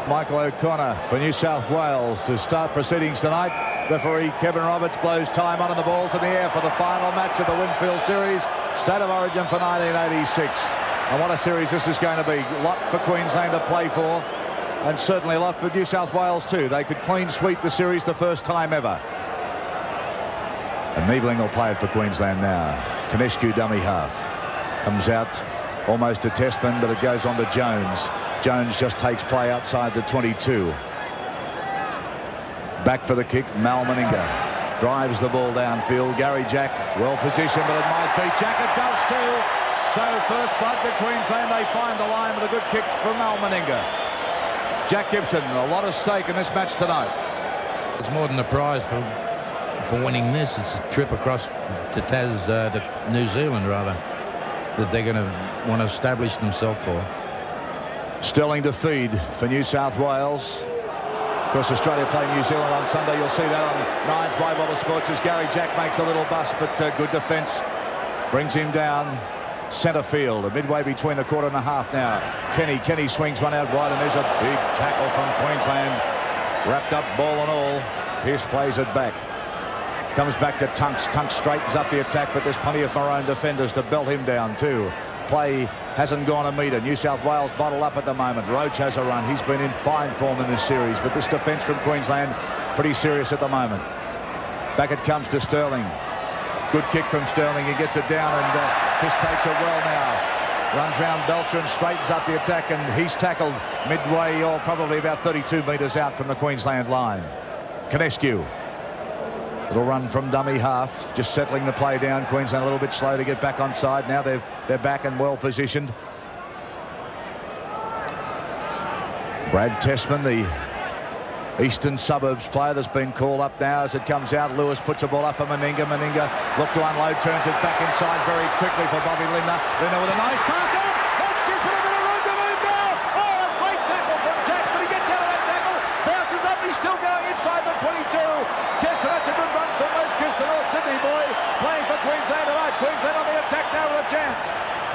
Michael O'Connor for New South Wales to start proceedings tonight. Referee Kevin Roberts blows time on and the ball's in the air for the final match of the Winfield Series. State of Origin for 1986. And what a series this is going to be. A lot for Queensland to play for, and certainly a lot for New South Wales too. They could clean sweep the series the first time ever. And Niebling will play it for Queensland now. Konescu dummy half. Comes out almost to Testman, but it goes on to Jones. Jones just takes play outside the 22. Back for the kick, Mal Meninga drives the ball downfield. Gary Jack well positioned, but it might be Jack. It does too. So first blood to Queensland. They find the line with a good kick from Mal Meninga. Jack Gibson, a lot of stake in this match tonight. It's more than a prize for winning this. It's a trip across to New Zealand, rather, that they're going to want to establish themselves for. Sterling to feed for New South Wales. Of course, Australia playing New Zealand on Sunday. You'll see that on Nines by Bobble Sports as Gary Jack makes a little bust, but good defence brings him down centre field, midway between the quarter and a half now. Kenny swings one out wide, and there's a big tackle from Queensland. Wrapped up, ball and all. Pearce plays it back. Comes back to Tunks. Tunks straightens up the attack, but there's plenty of Maroon defenders to belt him down too. Play hasn't gone a metre. New South Wales bottle up at the moment. Roach has a run. He's been in fine form in this series, but this defence from Queensland pretty serious at the moment. Back it comes to Sterling. Good kick from Sterling. He gets it down, and this takes it well now. Runs round Belcher and straightens up the attack, and he's tackled midway, or probably about 32 metres out from the Queensland line. Konescu. Little run from dummy half, just settling the play down. Queensland a little bit slow to get back on side. Now they're back and well positioned. Brad Testman, the Eastern Suburbs player, that's been called up now as it comes out. Lewis puts the ball up for Meninga. Meninga look to unload, turns it back inside very quickly for Bobby Lindner. Lindner with a nice pass out. That's gives him a bit of room to move now. Oh, a great tackle from Jack, but he gets out of that tackle. Bounces up, he's still going inside the 22. Kessler, that's a good run for Moskis, the North Sydney boy, playing for Queensland tonight. Queensland on the attack now with a chance.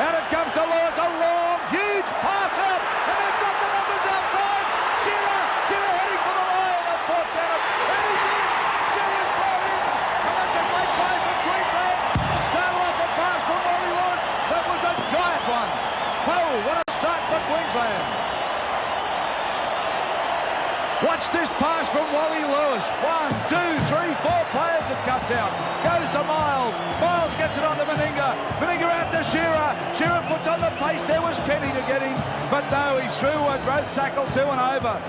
And it comes to Lewis, a long, huge pass out, and they've got the numbers outside. Shearer heading for the line, and fourth down, and he's in. Shearer's brought in, and that's a great play for Queensland. Started off the pass from Wally Lewis. That was a giant one. Oh, what a start for Queensland. Watch this pass from Wally Lewis. 1, 2, 3, 4 players it cuts out. Goes to Miles. Miles gets it on to Meninga. Meninga out to Shearer. Shearer puts on the pace. There was Kenny to get him. But no, he's through a Growth tackle 2 and over.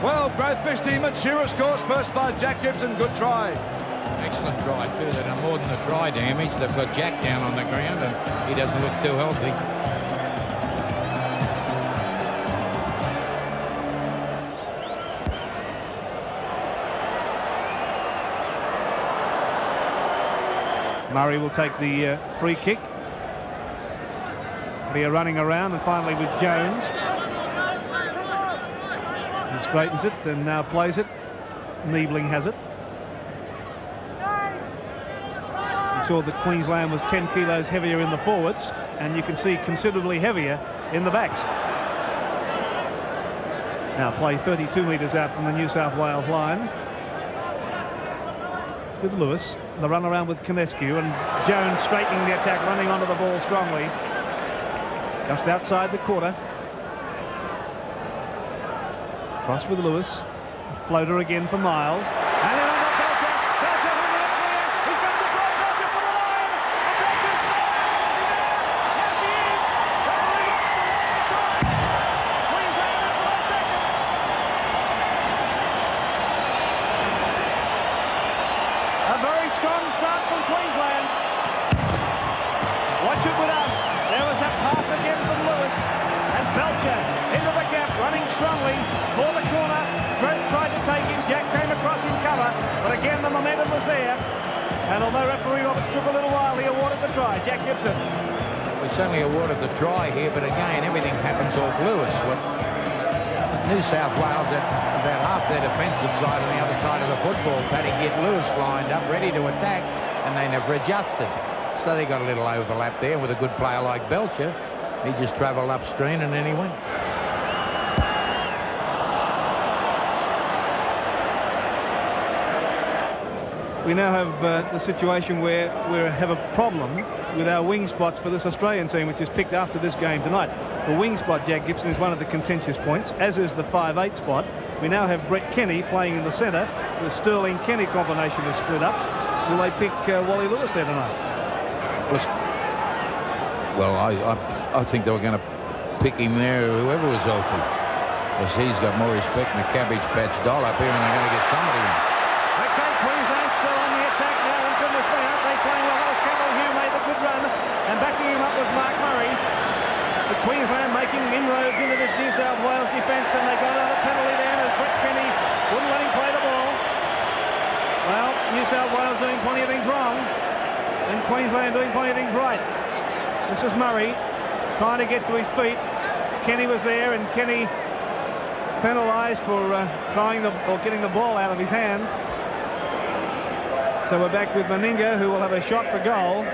Well, Growth missed him, and Shearer scores first by Jack Gibson. Good try. Excellent try too. They've done more than the try damage. They've got Jack down on the ground, and he doesn't look too healthy. Murray will take the free kick. They are running around, and finally with Jones. He straightens it and now plays it. Niebling has it. You saw that Queensland was 10 kilos heavier in the forwards, and you can see considerably heavier in the backs. Now play 32 metres out from the New South Wales line. With Lewis, the run around with Konescu, and Jones straightening the attack, running onto the ball strongly. Just outside the quarter. Cross with Lewis. A floater again for Miles. And then on Belcher. Belcher with it clear. He's got to throw Belcher for the line. And Belcher's yes, he is. Queensland in for a second. A very strong start from Queensland. Watch it with us. There was that pass again from Lewis. And Belcher into the gap, running strongly for the corner. Growth tried to take him. Jack came across in cover. But again, the momentum was there. And although referee Roberts took a little while, he awarded the try. Jack Gibson. We certainly awarded the try here, but again, everything happens off Lewis. New South Wales at about half their defensive side on the other side of the football. Paddy get Lewis lined up, ready to attack, and they never adjusted. So they got a little overlap there with a good player like Belcher. He just travelled upstream and then he went. we now have the situation where we have a problem with our wing spots for this Australian team, which is picked after this game tonight. The wing spot, Jack Gibson, is one of the contentious points, as is the 5'8" spot. We now have Brett Kenny playing in the centre. The Sterling-Kenny combination is split up. Will they pick Wally Lewis there tonight? Well, I think they were going to pick him there, whoever was healthy. Because he's got more respect than the Cabbage Patch doll up here, and they're going to get somebody in. Okay, Queensland still on the attack now, and goodness me, aren't they playing well? That was Campbell Hugh made a good run, and backing him up was Mark Murray. But Queensland making inroads into this New South Wales defence, and they got another penalty there as Brett Kenny wouldn't let him play the ball. Well, New South Wales doing plenty of things wrong, and Queensland doing plenty of things right. This is Murray trying to get to his feet. Kenny was there, and Kenny penalised for getting the ball out of his hands. So we're back with Meninga, who will have a shot for goal,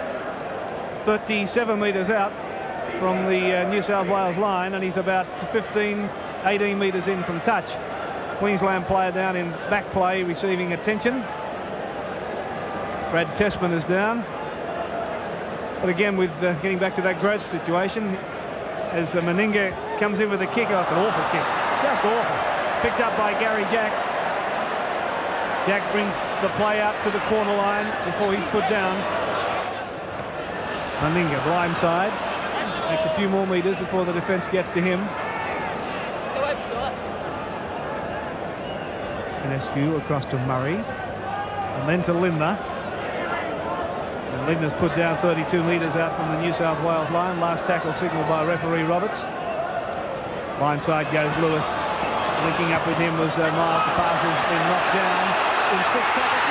37 metres out from the New South Wales line, and he's about 18 metres in from touch. Queensland player down in back play, receiving attention. Brad Tessman is down. But again, with getting back to that growth situation, as Meninga comes in with a kick. Oh, it's an awful kick. Just awful. Picked up by Gary Jack. Jack brings the play out to the corner line before he's put down. Meninga blindside. Makes a few more metres before the defence gets to him. NSW across to Murray. And then to Lindner. And Lindner's put down 32 metres out from the New South Wales line. Last tackle signalled by referee Roberts. Blindside goes Lewis. Linking up with him was Miles. The pass has been knocked down in 6 seconds.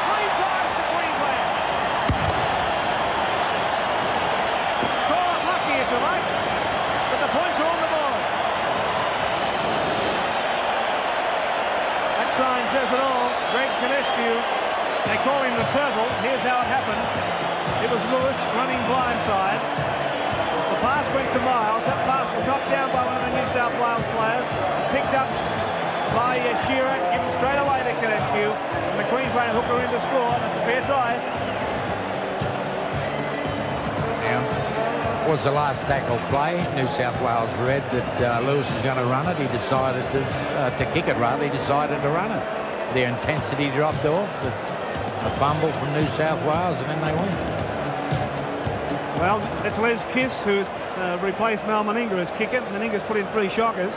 3 tries to Queensland. Call it lucky if you like, but the points are on the board. That sign says it all. Greg Canescu, they call him the Turtle. Here's how it happened. It was Lewis running blindside. The pass went to Miles. That pass was knocked down by one of the New South Wales players. Picked up by Shearer, given straight away to Canescu. And the Queensland hooker in to score. That's a fair try. Now, was the last tackle play. New South Wales read that Lewis is going to run it. He decided to kick it, rather. He decided to run it. Their intensity dropped off. A fumble from New South Wales, and then they win. Well, it's Les Kiss who's replaced Mal Meninga as kicker. Meninga's put in 3 shockers.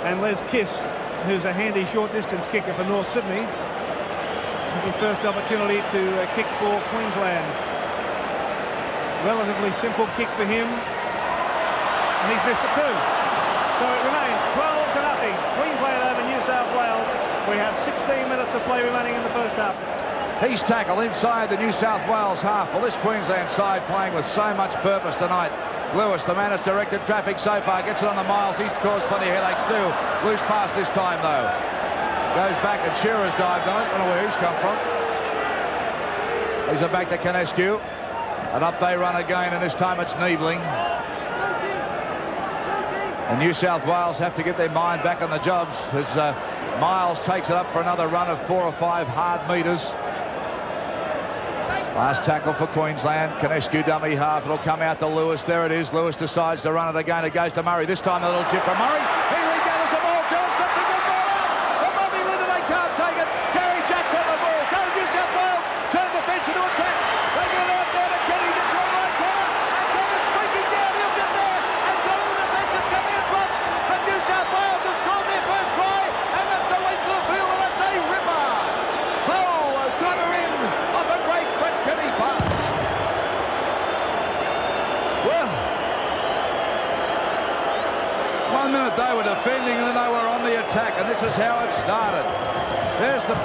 And Les Kiss, who's a handy short-distance kicker for North Sydney, has his first opportunity to kick for Queensland. Relatively simple kick for him. And he's missed it too. So it remains 12-0. Queensland over New South Wales. We have 16 minutes of play remaining in the first half. He's tackled inside the New South Wales half. Well, this Queensland side playing with so much purpose tonight. Lewis, the man has directed traffic so far, gets it on the Miles. He's caused plenty of headaches too. Loose pass this time though. Goes back and Shearer's dived on it. I don't know where he's come from. He's back to Canescu. And up they run again, and this time it's Niebling. And New South Wales have to get their mind back on the jobs as Miles takes it up for another run of 4 or 5 hard metres. Last tackle for Queensland. Canescu dummy half. It'll come out to Lewis. There it is. Lewis decides to run it again. It goes to Murray. This time a little chip from Murray. He regathers the ball. Jones slipped a good ball out. The Bobby Linder, they can't take it. Gary Jack's on the ball. So New South Wales turn the fence into attack. They get it out there to Kenny. Gets on the right corner. And Kenny's streaking down. He'll get there. And got it in the fence. Is coming across. But New South Wales have scored their first try. And that's a length of the field. And that's a ripper. Oh, got her in off a great Brett Kenny pass. Well, 1 minute they were defending and then they were on the attack, and this is how it started. There's the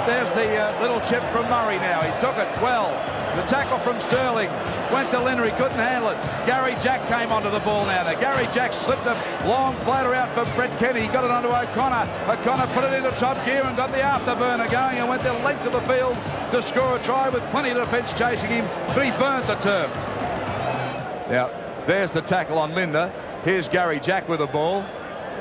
little chip from Murray now. He took it well. The tackle from Sterling went to Linder. He couldn't handle it. Gary Jack came onto the ball now. Gary Jack slipped a long flatter out for Brett Kenny. He got it onto O'Connor. O'Connor put it into top gear and got the afterburner going and went the length of the field to score a try with plenty of defence chasing him, but he burnt the turf. Now, there's the tackle on Linder. Here's Gary Jack with the ball.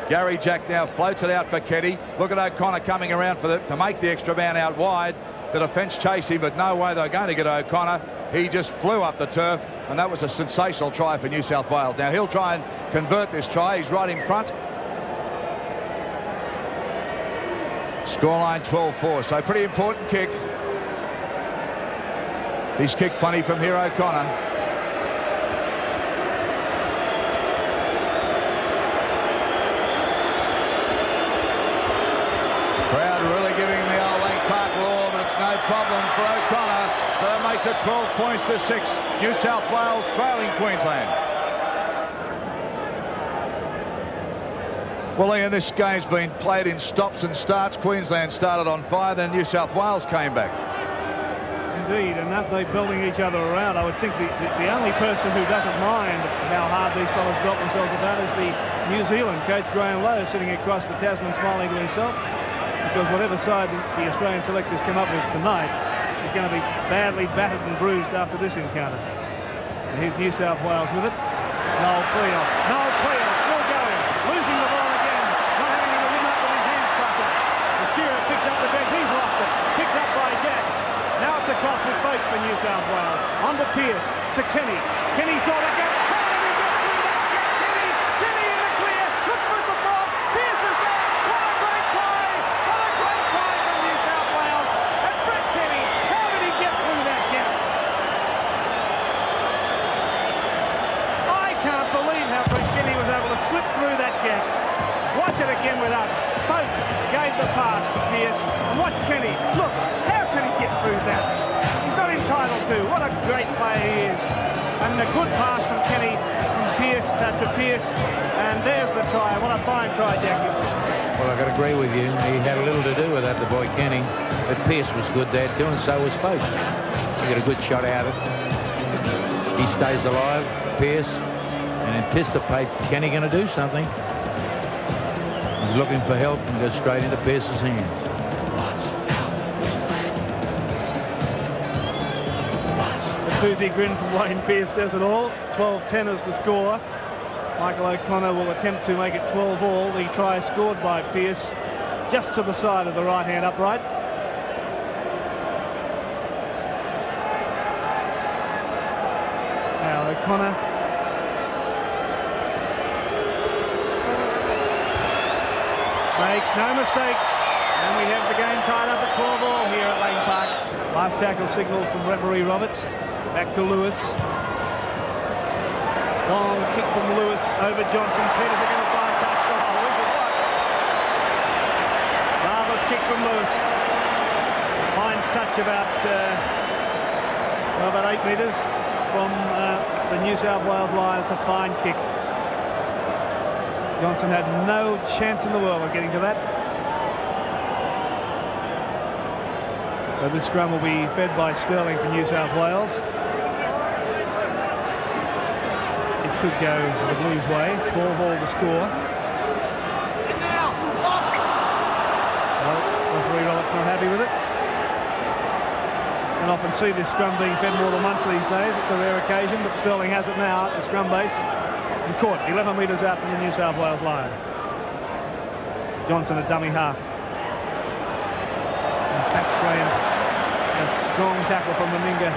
Gary Jack now floats it out for Kenny. Look at O'Connor coming around to make the extra man out wide. The defence chased him, but no way they're going to get O'Connor. He just flew up the turf, and that was a sensational try for New South Wales. Now he'll try and convert this try. He's right in front. Scoreline 12-4, so pretty important kick. He's kicked plenty from here, O'Connor. Crowd really giving the old Lang Park roar, but it's no problem for O'Connor. So that makes it 12 points to 6. New South Wales trailing Queensland. Well, Ian, this game's been played in stops and starts. Queensland started on fire, then New South Wales came back. Indeed, and aren't they belting each other around? I would think the only person who doesn't mind how hard these fellas belt themselves about is the New Zealand coach, Graham Lowe, sitting across the Tasman smiling to himself. Because whatever side the Australian selectors come up with tonight is going to be badly battered and bruised after this encounter. And here's New South Wales with it. Noel Cleo still going, losing the ball again, not having the limit up with his hands cluttered. The Shearer picks up the bench, he's lost it, picked up by Jack. Now it's across with folks for New South Wales. On to Pearce, to Kenny. Kenny saw the gap. Kenny in the clear, looks for support. Pearce is there. What a great try! What a great try from New South Wales. And Brett Kenny, how did he get through that gap? I can't believe how Brett Kenny was able to slip through that gap. Watch it again with us. Folks gave the pass to Pearce. And watch Kenny. Look, how can he get through that? He's not entitled to. What a great player he is. And a good pass from Kenny from Pearce to Pearce. And there's the try. What a fine try, Jackie. Well, I've got to agree with you. He had a little to do with that, the boy Kenny. But Pearce was good there too, and so was Folks. He got a good shot out of it. He stays alive, Pearce, and anticipates Kenny going to do something. He's looking for help and goes straight into Pearce's hands. A toothy grin from Wayne Pearce says it all. 12-10 is the score. Michael O'Connor will attempt to make it 12-all. The try scored by Pearce just to the side of the right-hand upright. Now O'Connor. Makes no mistakes, and we have the game tied up at 12-all here at Lang Park. Last tackle signal from referee Roberts. Back to Lewis. Long kick from Lewis over Johnson's head. Is it going to find touchdown? Or is it what? Marvellous kick from Lewis. Finds touch about 8 metres from the New South Wales line. It's a fine kick. Johnson had no chance in the world of getting to that. So this scrum will be fed by Sterling for New South Wales. It should go the Blues' way. 12-all to score. Well, referee Roberts not happy with it. And often see this scrum being fed more than once these days. It's a rare occasion, but Sterling has it now at the scrum base. And caught 11 metres out from the New South Wales line. Johnson a dummy half. And backslam. A strong tackle from Meninga.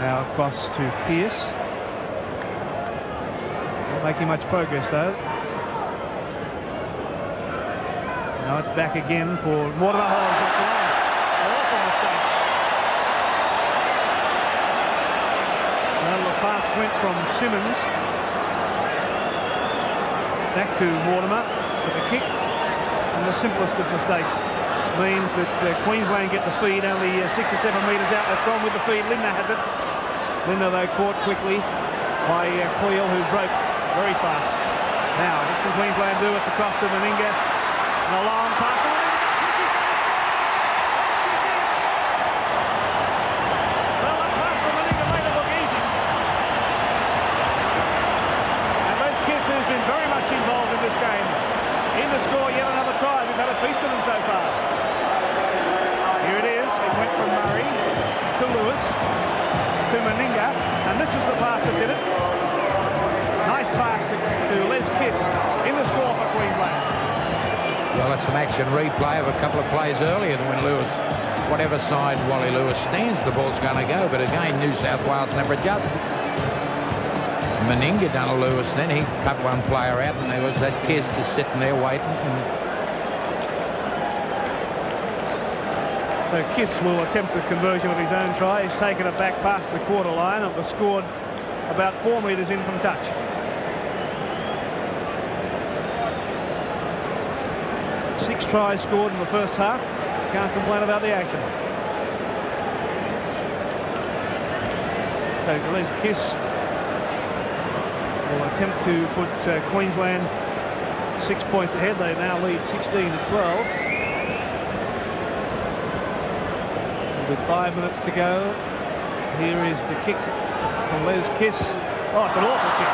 Now across to Pearce. Not making much progress though. Now it's back again for Mortimer. The pass went from Simmons back to Mortimer for the kick, and the simplest of mistakes means that Queensland get the feed only 6 or 7 metres out. That's gone with the feed. Lindner has it. Lindner though caught quickly by Coyle, who broke very fast. Now what can Queensland do? It's across to Meninga, and a long pass. Score yet another try. We've had a feast of them so far. Here it is. It went from Murray to Lewis to Meninga, and this is the pass that did it. some action replay of a couple of plays earlier than when Lewis, whatever side Wally Lewis stands, the ball's going to go. But again, New South Wales never adjusted. Meninga done a Lewis then. He cut one player out, and there was that Kiss just sitting there waiting. So Kiss will attempt the conversion of his own try. He's taken it back past the quarter line. It was scored about 4 metres in from touch. Six tries scored in the first half. Can't complain about the action. So Les Kiss will attempt to put Queensland 6 points ahead. They now lead 16-12. With 5 minutes to go, here is the kick from Les Kiss. Oh, it's an awful kick.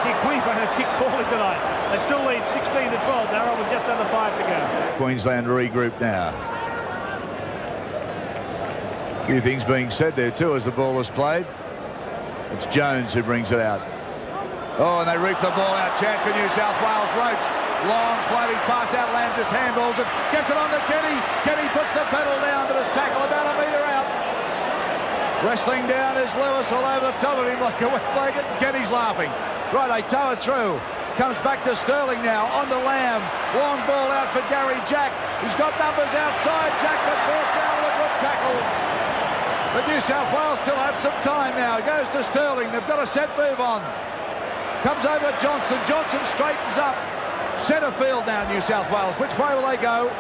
Gee, Queensland have kicked poorly tonight. They still lead 16-12 now, with just under 5 to go. Queensland regroup now. A few things being said there too as the ball is played. It's Jones who brings it out. Oh, and they reef the ball out. Chance for New South Wales. Roach, long floating pass out. Lamb just handballs it. Gets it on to Kenny. Kenny puts the pedal down, but it's tackled about a metre out. Wrestling down is Lewis all over the top of him like a wet blanket. Kenny's laughing. Right, they tow it through. Comes back to Sterling now. On to Lamb. Long ball out for Gary Jack. He's got numbers outside. Jack got brought down with a good tackle. But New South Wales still have some time now. Goes to Sterling. They've got a set move on. Comes over Johnson. Johnson straightens up. Centre field now, New South Wales. Which way will they go?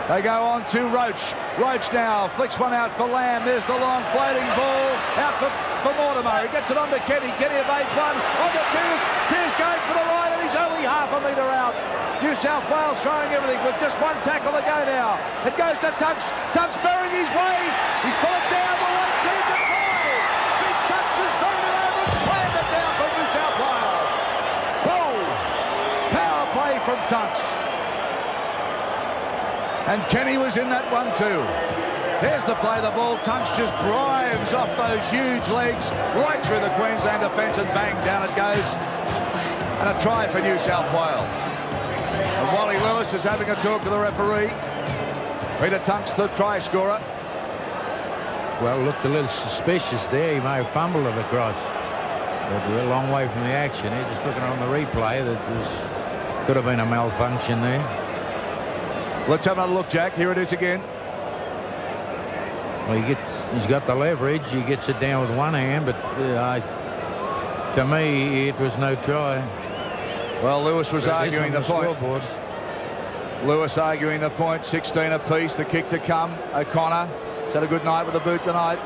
They go on to Roach. Roach now flicks one out for Lamb. There's the long floating ball out for Mortimer. He gets it on to Kenny. Kenny evades one. On to Pearce. Pearce going for the line, and he's only half a metre out. New South Wales throwing everything with just one tackle to go now. It goes to Tunks. Tunks bearing his way. He's put it down. The one sees it fly. Big Tunks has thrown it over and slammed it down for New South Wales. Whoa! Power play from Tunks. And Kenny was in that one too. There's the play, the ball. Tunks just drives off those huge legs right through the Queensland defence, and bang, down it goes. And a try for New South Wales. And Wally Lewis is having a talk to the referee. Peter Tunks, the try scorer. Well, looked a little suspicious there. He may have fumbled it across. But we're a long way from the action. He's just looking on the replay. Could have been a malfunction there. Let's have another look, Jack. Here it is again. Well, he's got the leverage. He gets it down with one hand, but to me, it was no try. Well, Lewis was arguing the point. Scoreboard. Lewis arguing the point. 16 apiece. The kick to come. O'Connor has had a good night with the boot tonight.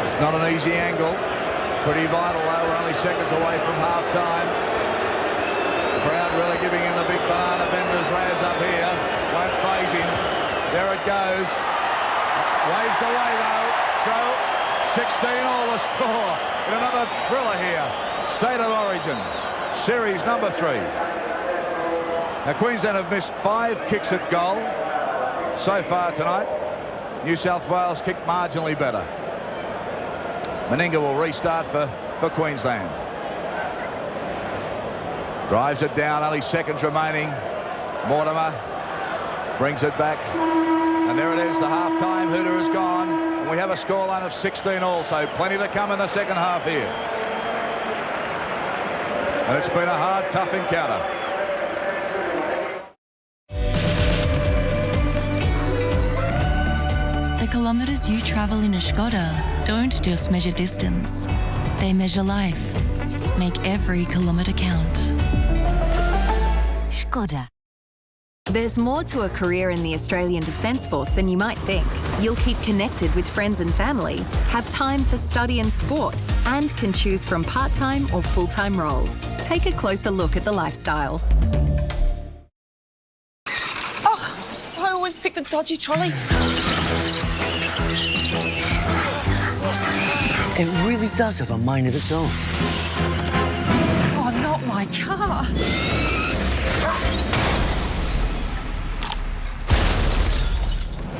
It's not an easy angle. Pretty vital, though. We're only seconds away from half-time. Brown really giving him the big banana benders Raz up here. Won't phase him. There it goes. Waved away though. So 16-all the score in another thriller here. State of Origin. Series number 3. Now Queensland have missed 5 kicks at goal so far tonight. New South Wales kicked marginally better. Meninga will restart for Queensland. Drives it down, only seconds remaining. Mortimer brings it back. And there it is, the half-time hooter is gone. And we have a scoreline of 16-all, so plenty to come in the second half here. And it's been a hard, tough encounter. The kilometres you travel in a Skoda don't just measure distance. They measure life. Make every kilometre count. Skoda. There's more to a career in the Australian Defence Force than you might think. You'll keep connected with friends and family, have time for study and sport, and can choose from part-time or full-time roles. Take a closer look at the lifestyle. Oh, I always pick the dodgy trolley. It really does have a mind of its own. Oh, not my car.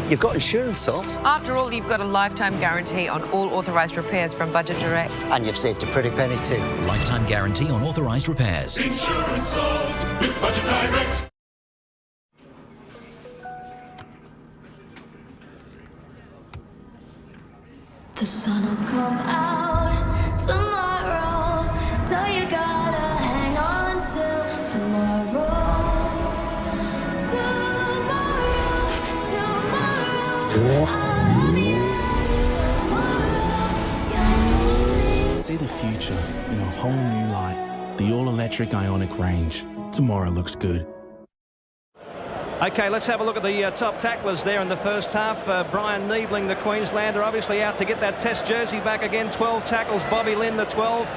You've got insurance, Salt. After all, you've got a lifetime guarantee on all authorised repairs from Budget Direct. And you've saved a pretty penny too. Lifetime guarantee on authorised repairs. Insurance solved with Budget Direct. The sun will come out tomorrow, so you gotta hang on till tomorrow. See the future in a whole new light. The all-electric Ionic range. Tomorrow looks good. Okay, let's have a look at the top tacklers there in the first half. Brian Niebling, the Queenslander, obviously out to get that Test jersey back again. 12 tackles. Bobby Lynn, the 12.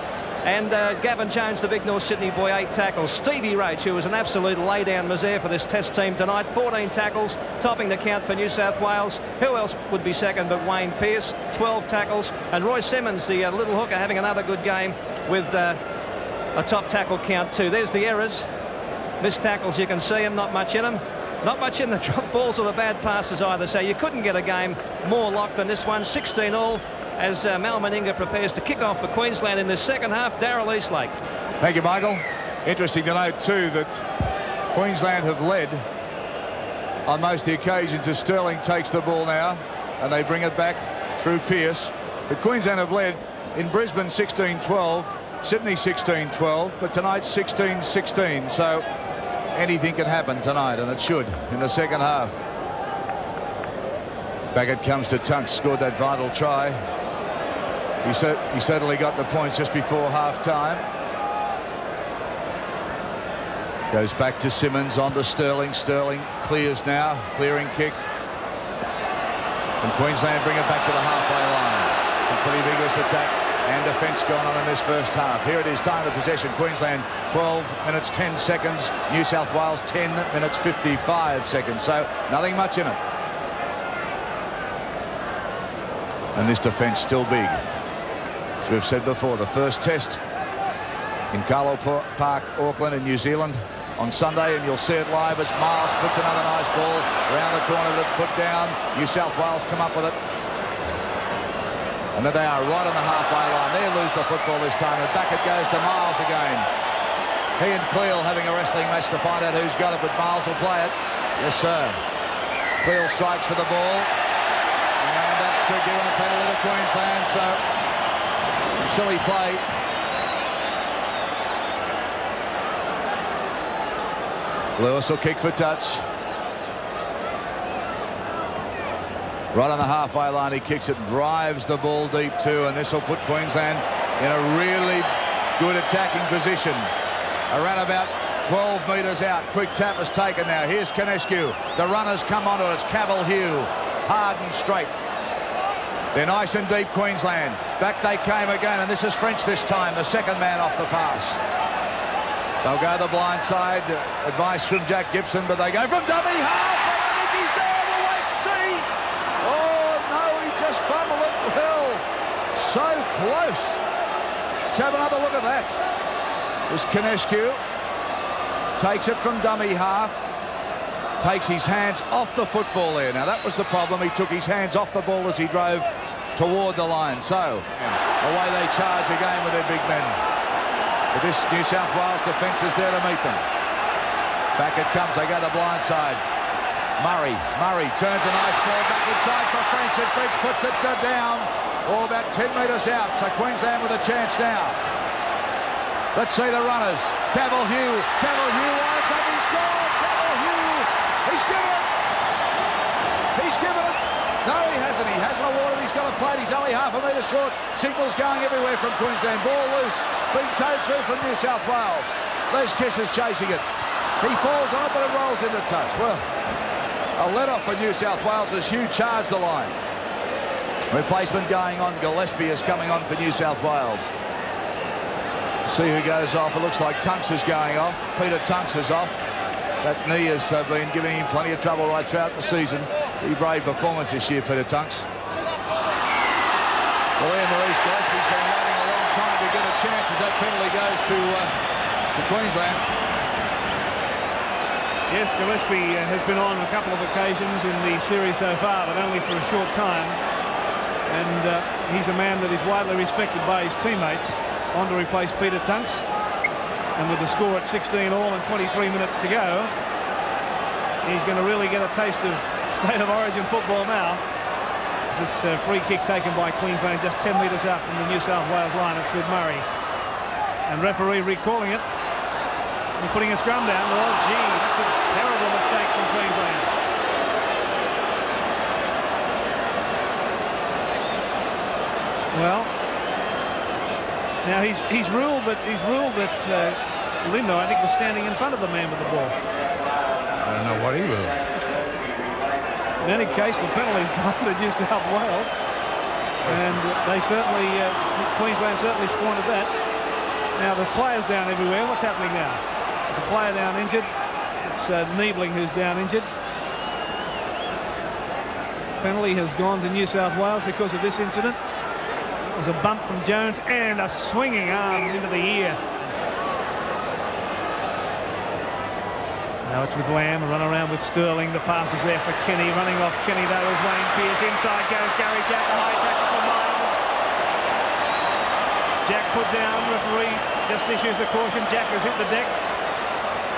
And Gavin Jones, the big North Sydney boy, 8 tackles. Stevie Roach, who was an absolute lay-down misere for this Test team tonight, 14 tackles, topping the count for New South Wales. Who else would be second but Wayne Pearce? 12 tackles. And Roy Simmons, the little hooker, having another good game with a top tackle count too. There's the errors. Missed tackles, you can see them, not much in them. Not much in the drop balls or the bad passes either, so you couldn't get a game more locked than this one. 16 all as Mal Meninga prepares to kick off for Queensland in the second half. Darryl Eastlake. Thank you, Michael. Interesting to note too that Queensland have led on most of the occasions as Sterling takes the ball now and they bring it back through Pearce. But Queensland have led in Brisbane 16-12, Sydney 16-12, but tonight 16-16. So anything can happen tonight, and it should in the second half. Back it comes to Tunks, scored that vital try. He certainly got the points just before half-time. Goes back to Simmons, on to Sterling. Sterling clears now, clearing kick. And Queensland bring it back to the halfway line. It's a pretty vigorous attack and defence going on in this first half. Here it is, time of possession. Queensland 12 minutes 10 seconds. New South Wales 10 minutes 55 seconds. So nothing much in it. And this defence still big. As we've said before, the first test in Carlo Park, Auckland in New Zealand on Sunday, and you'll see it live as Miles puts another nice ball around the corner that's put down. New South Wales come up with it. And there they are, right on the halfway line. They lose the football this time, and back it goes to Miles again. He and Cleel having a wrestling match to find out who's got it, but Miles will play it. Yes, sir. Cleel strikes for the ball. And that's given a penalty to Queensland, so silly play. Lewis will kick for touch. Right on the halfway line, he kicks it, drives the ball deep too, and this will put Queensland in a really good attacking position. Around about 12 metres out. Quick tap is taken now. Here's Canescu. The runners come onto it. It's Cavill Hugh. Hard and straight. They're nice and deep, Queensland. Back they came again, and this is French this time, the second man off the pass. They'll go the blind side. Advice from Jack Gibson, but they go from dummy half. I think he's there. We'll wait and see. Oh, no, he just fumbled it. Well, so close. Let's have another look at that. There's Canescu. Takes it from dummy half. Takes his hands off the football there. Now, that was the problem. He took his hands off the ball as he drove toward the line. So, away they charge again with their big men. But this New South Wales defence is there to meet them. Back it comes. They go the blind side. Murray turns a nice ball back inside for French, and French puts it down, or about 10 metres out. So Queensland with a chance now. Let's see the runners. Cavill Hugh winds up. He's gone. Cavill Hugh. He's given it. He's given it. No, he hasn't. He hasn't awarded. He's got a plate. He's only half a metre short. Signals going everywhere from Queensland. Ball loose. Being towed through from New South Wales. Les Kiss is chasing it. He falls on it, but it rolls into touch. Well, a let-off for New South Wales as Hugh charged the line. Replacement going on. Gillespie is coming on for New South Wales. See who goes off. It looks like Tunks is going off. Peter Tunks is off. That knee has been giving him plenty of trouble right throughout the season. Pretty brave performance this year, Peter Tunks. Well, Ian Maurice Gillespie's been waiting a long time to get a chance as that penalty goes to Queensland. Yes, Gillespie has been on a couple of occasions in the series so far, but only for a short time. And he's a man that is widely respected by his teammates. On to replace Peter Tunks. And with the score at 16 all and 23 minutes to go, he's going to really get a taste of State of Origin football now. This is a free kick taken by Queensland just 10 metres out from the New South Wales line. It's with Murray. And referee recalling it. And putting a scrum down. Oh, gee, that's a terrible mistake from Queensland. Well, now he's ruled that Lindo, I think, was standing in front of the man with the ball. I don't know what he ruled. In any case, the penalty's gone to New South Wales, and they certainly, Queensland certainly squandered that. Now there's players down everywhere. What's happening now? There's a player down injured. It's Niebling who's down injured. Penalty has gone to New South Wales because of this incident. There's a bump from Jones and a swinging arm into the ear. Now it's with Lamb, a run around with Sterling. The pass is there for Kenny. Running off Kenny though is Wayne Pearce. Inside goes Gary Jack, a high tackle for Miles. Jack put down. Referee just issues the caution. Jack has hit the deck.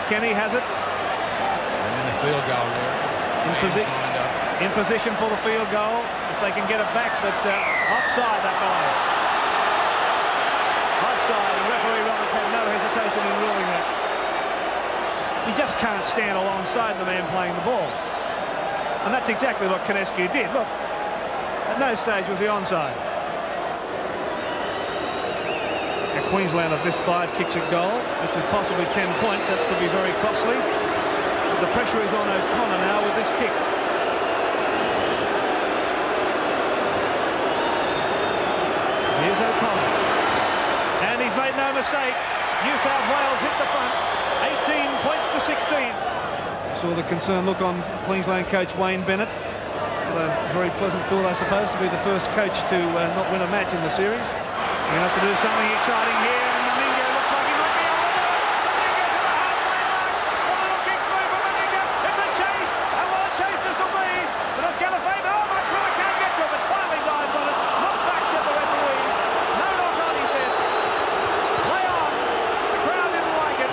Kenny has it. And then the field goal there. In position for the field goal. If they can get it back, but offside that fellow. Offside, and referee Roberts had no hesitation in ruling that. You just can't stand alongside the man playing the ball. And that's exactly what Konescu did. Look, at no stage was he onside. Now Queensland have missed 5 kicks at goal, which is possibly 10 points. That could be very costly. But the pressure is on O'Connor now with this kick. Here's O'Connor. And he's made no mistake. New South Wales hit the front. 18 points to 16. I saw the concerned look on Queensland coach Wayne Bennett. Had a very pleasant thought, I suppose, to be the first coach to not win a match in the series. We're going to have to do something exciting here. And Meninga looks like he might be able to do it. Meninga to the halfway line. A little kick through for Meninga. It's a chase. And what a chase this will be. But it's going to fade. Oh, my God, I can't get to it. But finally dives on it. Not back, said the referee. No, not on, he said. Play on. The crowd didn't like it.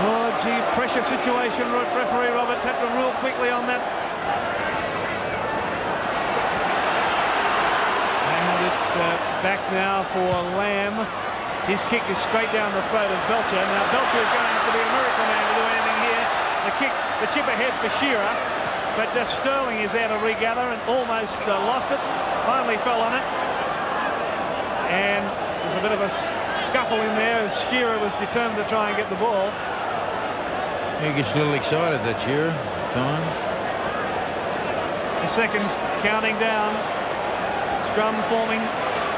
Oh, gee, pressure situation. Referee Roberts had to rule quickly on that. And it's back now for Lamb. His kick is straight down the throat of Belcher. Now, Belcher is going to have to be a miracle man to do anything here. The chip ahead for Shearer. But Sterling is there to regather and almost lost it. Finally fell on it. And there's a bit of a scuffle in there as Shearer was determined to try and get the ball. He gets a little excited, that Shearer, at times. The seconds counting down. Scrum forming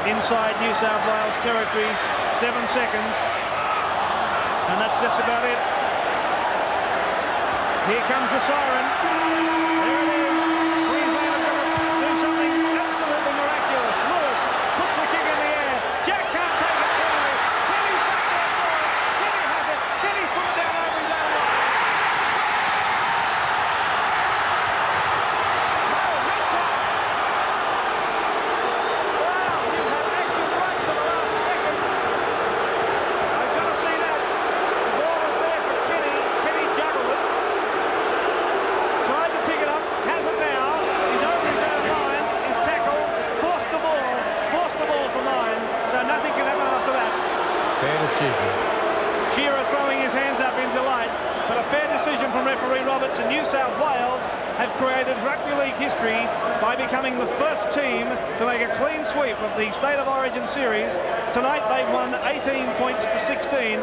inside New South Wales territory. 7 seconds. And that's just about it. Here comes the siren. There it is. Queensland have got to do something absolutely miraculous. Lewis puts the kick in the air. Jack can't take it clearly. Kenny's back there for it. Kenny has it. Kenny's put it down over his own line. No, no time. Wow, you have action right to the last second. I've got to see that. The ball was there for Kenny. Kenny juggled it. Tried to pick it up, has it now. He's over his own line. He's tackled, forced the ball for mine. So nothing can happen after that. Fair decision. Shearer throwing his hands up in delight, but a fair decision from referee Roberts. And New South Wales have created rugby league history by becoming the first team to make a clean sweep of the State of Origin series. Tonight they've won 18 points to 16.